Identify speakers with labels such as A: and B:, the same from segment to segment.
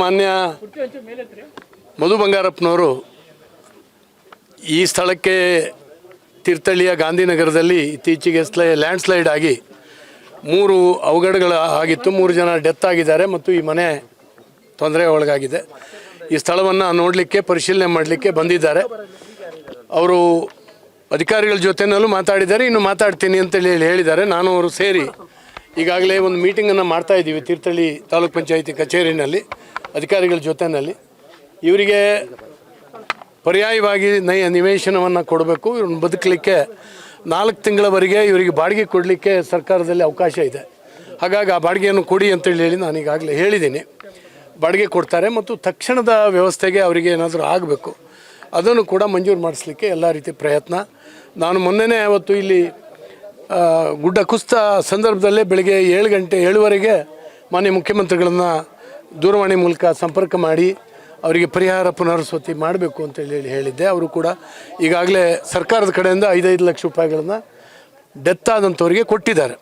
A: ಮಾನ್ಯ ಮಧು ಬಂಗಾರಪ್ಪನವರು ಈ ಸ್ಥಳಕ್ಕೆ ತೀರ್ಥಹಳ್ಳಿಯ ಗಾಂಧಿನಗರದಲ್ಲಿ ಇತ್ತೀಚೆಗೆ ಲ್ಯಾಂಡ್ ಸ್ಲೈಡ್ ಆಗಿ 3 ಅವಘಡಗಳು ಆಗಿತ್ತು. 3 ಜನ ಡೆತ್ ಆಗಿದ್ದಾರೆ ಮತ್ತು ಈ ಮನೆ ತೊಂದರೆ ಒಳಗಾಗಿದೆ. ಈ ಸ್ಥಳವನ್ನು ನೋಡಲಿಕ್ಕೆ ಪರಿಶೀಲನೆ ಮಾಡಲಿಕ್ಕೆ ಬಂದಿದ್ದಾರೆ. ಅವರು ಅಧಿಕಾರಿಗಳ ಜೊತೆನಲ್ಲೂ ಮಾತಾಡಿದ್ದಾರೆ, ಇನ್ನು ಮಾತಾಡ್ತೀನಿ ಅಂತೇಳಿ ಹೇಳಿದ್ದಾರೆ. ನಾನು ಅವರು ಸೇರಿ ಈಗಾಗಲೇ ಒಂದು ಮೀಟಿಂಗನ್ನು ಮಾಡ್ತಾಯಿದ್ದೀವಿ ತೀರ್ಥಹಳ್ಳಿ ತಾಲೂಕ್ ಪಂಚಾಯಿತಿ ಕಚೇರಿನಲ್ಲಿ ಅಧಿಕಾರಿಗಳ ಜೊತೆಯಲ್ಲಿ. ಇವರಿಗೆ ಪರ್ಯಾಯವಾಗಿ ನಿವೇಶನವನ್ನು ಕೊಡಬೇಕು. ಇವ್ರನ್ನ ಬದುಕಲಿಕ್ಕೆ 4 ತಿಂಗಳವರೆಗೆ ಇವರಿಗೆ ಬಾಡಿಗೆ ಕೊಡಲಿಕ್ಕೆ ಸರ್ಕಾರದಲ್ಲಿ ಅವಕಾಶ ಇದೆ. ಹಾಗಾಗಿ ಆ ಬಾಡಿಗೆಯನ್ನು ಕೊಡಿ ಅಂತೇಳಿ ನಾನು ಈಗಾಗಲೇ ಹೇಳಿದ್ದೀನಿ. ಬಾಡಿಗೆ ಕೊಡ್ತಾರೆ ಮತ್ತು ತಕ್ಷಣದ ವ್ಯವಸ್ಥೆಗೆ ಅವರಿಗೆ ಏನಾದರೂ ಆಗಬೇಕು, ಅದನ್ನು ಕೂಡ ಮಂಜೂರು ಮಾಡಿಸ್ಲಿಕ್ಕೆ ಎಲ್ಲ ರೀತಿ ಪ್ರಯತ್ನ. ನಾನು ಮೊನ್ನೆನೇ ಅವತ್ತು ಇಲ್ಲಿ ಗುಡ್ಡ ಕುಸಿತ ಸಂದರ್ಭದಲ್ಲೇ ಬೆಳಗ್ಗೆ 7:07ವರೆಗೆ ಮಾನ್ಯ ಮುಖ್ಯಮಂತ್ರಿಗಳನ್ನು ದೂರವಾಣಿ ಮೂಲಕ ಸಂಪರ್ಕ ಮಾಡಿ ಅವರಿಗೆ ಪರಿಹಾರ ಪುನರ್ವಸತಿ ಮಾಡಬೇಕು ಅಂತೇಳಿ ಹೇಳಿದ್ದೆ. ಅವರು ಕೂಡ ಈಗಾಗಲೇ ಸರ್ಕಾರದ ಕಡೆಯಿಂದ 5 ಲಕ್ಷ ರೂಪಾಯಿಗಳನ್ನು ಡೆತ್ ಆದಂಥವರಿಗೆ ಕೊಟ್ಟಿದ್ದಾರೆ.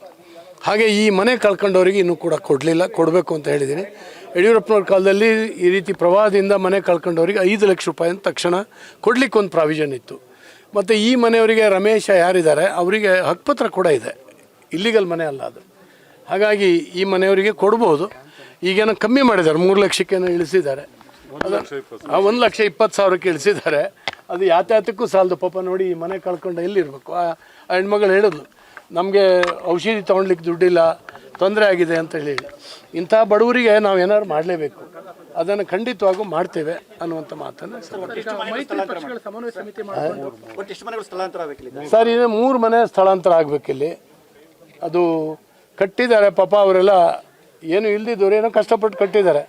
A: ಹಾಗೆ ಈ ಮನೆ ಕಳ್ಕೊಂಡವರಿಗೆ ಇನ್ನೂ ಕೂಡ ಕೊಡಬೇಕು ಅಂತ ಹೇಳಿದ್ದೀನಿ. ಯಡಿಯೂರಪ್ಪನವ್ರ ಕಾಲದಲ್ಲಿ ಈ ರೀತಿ ಪ್ರವಾಹದಿಂದ ಮನೆ ಕಳ್ಕೊಂಡವರಿಗೆ 5 ಲಕ್ಷ ರೂಪಾಯಿನ ತಕ್ಷಣ ಕೊಡಲಿಕ್ಕೆ ಒಂದು ಪ್ರಾವಿಷನ್ ಇತ್ತು. ಮತ್ತು ಈ ಮನೆಯವರಿಗೆ ರಮೇಶ ಯಾರಿದ್ದಾರೆ ಅವರಿಗೆ ಹಕ್ಕುಪತ್ರ ಕೂಡ ಇದೆ, ಇಲ್ಲಿಗಲ್ ಮನೆ ಅಲ್ಲ ಅದು. ಹಾಗಾಗಿ ಈ ಮನೆಯವರಿಗೆ ಕೊಡ್ಬೋದು. ಈಗೇನೋ ಕಮ್ಮಿ ಮಾಡಿದ್ದಾರೆ, 3 ಲಕ್ಷಕ್ಕೇನೋ ಇಳಿಸಿದ್ದಾರೆ. 1,20,000ಕ್ಕೆ ಇಳಿಸಿದ್ದಾರೆ. ಅದು ಯಾತಾಯಾತಕ್ಕೂ ಸಾಲದು. ಪಾಪ ನೋಡಿ, ಈ ಮನೆ ಕಳ್ಕೊಂಡು ಎಲ್ಲಿರಬೇಕು. ಆ ಹೆಣ್ಮಗಳು ಹೇಳಿದ್ಲು, ನಮಗೆ ಔಷಧಿ ತೊಗೊಳ್ಲಿಕ್ಕೆ ದುಡ್ಡಿಲ್ಲ, ತೊಂದರೆ ಆಗಿದೆ ಅಂತ ಹೇಳಿ. ಇಂಥ ಬಡವರಿಗೆ ನಾವು ಏನಾದ್ರು ಮಾಡಲೇಬೇಕು, ಅದನ್ನು ಖಂಡಿತವಾಗೂ ಮಾಡ್ತೇವೆ ಅನ್ನುವಂಥ ಮಾತನ್ನು ಸರ್. ಇನ್ನು 3 ಮನೆ ಸ್ಥಳಾಂತರ ಆಗಬೇಕಿಲ್ಲಿ. ಅದು ಕಟ್ಟಿದ್ದಾರೆ ಪಾಪ, ಅವರೆಲ್ಲ ಏನು ಇಲ್ದಿದ್ದವ್ರು ಏನೋ ಕಷ್ಟಪಟ್ಟು ಕಟ್ಟಿದ್ದಾರೆ.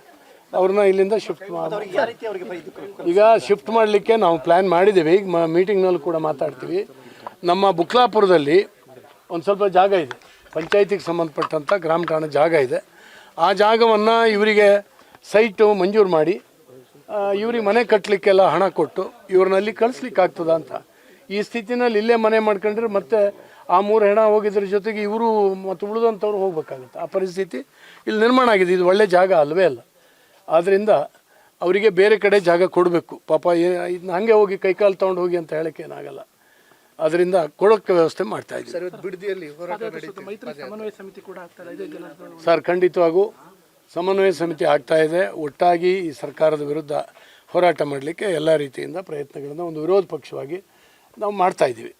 A: ಅವ್ರನ್ನ ಇಲ್ಲಿಂದ ಈಗ ಶಿಫ್ಟ್ ಮಾಡಲಿಕ್ಕೆ ನಾವು ಪ್ಲ್ಯಾನ್ ಮಾಡಿದ್ದೀವಿ. ಈಗ ಮೀಟಿಂಗ್ನಲ್ಲಿ ಕೂಡ ಮಾತಾಡ್ತೀವಿ. ನಮ್ಮ ಬುಕ್ಲಾಪುರದಲ್ಲಿ ಒಂದು ಸ್ವಲ್ಪ ಜಾಗ ಇದೆ, ಪಂಚಾಯತಿಗೆ ಸಂಬಂಧಪಟ್ಟಂಥ ಗ್ರಾಮ ಠಾಣಾ ಜಾಗ ಇದೆ. ಆ ಜಾಗವನ್ನು ಇವರಿಗೆ ಸೈಟು ಮಂಜೂರು ಮಾಡಿ ಇವ್ರಿಗೆ ಮನೆ ಕಟ್ಟಲಿಕ್ಕೆಲ್ಲ ಹಣ ಕೊಟ್ಟು ಇವ್ರನ್ನಲ್ಲಿ ಕಳಿಸ್ಲಿಕ್ಕೆ ಆಗ್ತದ ಅಂತ. ಈ ಸ್ಥಿತಿನಲ್ಲಿ ಇಲ್ಲೇ ಮನೆ ಮಾಡ್ಕೊಂಡ್ರೆ ಮತ್ತೆ ಆ 3 ಹೆಣ ಹೋಗಿದ್ರ ಜೊತೆಗೆ ಇವರು ಮತ್ತು ಉಳಿದಂಥವ್ರು ಹೋಗ್ಬೇಕಾಗುತ್ತೆ. ಆ ಪರಿಸ್ಥಿತಿ ಇಲ್ಲಿ ನಿರ್ಮಾಣ ಆಗಿದೆ. ಇದು ಒಳ್ಳೆ ಜಾಗ ಅಲ್ಲವೇ ಅಲ್ಲ. ಆದ್ದರಿಂದ ಅವರಿಗೆ ಬೇರೆ ಕಡೆ ಜಾಗ ಕೊಡಬೇಕು. ಪಾಪ ಇದನ್ನ ಹಾಗೆ ಹೋಗಿ ಕೈಕಾಲು ತೊಗೊಂಡು ಹೋಗಿ ಅಂತ ಹೇಳೋಕ್ಕೆ ಏನಾಗಲ್ಲ. ಅದರಿಂದ ಕೊಡೋಕ್ಕೆ ವ್ಯವಸ್ಥೆ ಮಾಡ್ತಾ ಇದ್ದೀವಿ. ಸರ್, ಖಂಡಿತವಾಗೂ ಸಮನ್ವಯ ಸಮಿತಿ ಆಗ್ತಾ ಇದೆ. ಒಟ್ಟಾಗಿ ಈ ಸರ್ಕಾರದ ವಿರುದ್ಧ ಹೋರಾಟ ಮಾಡಲಿಕ್ಕೆ ಎಲ್ಲ ರೀತಿಯಿಂದ ಪ್ರಯತ್ನಗಳನ್ನು ಒಂದು ವಿರೋಧ ಪಕ್ಷವಾಗಿ ನಾವು ಮಾಡ್ತಾ ಇದ್ದೀವಿ.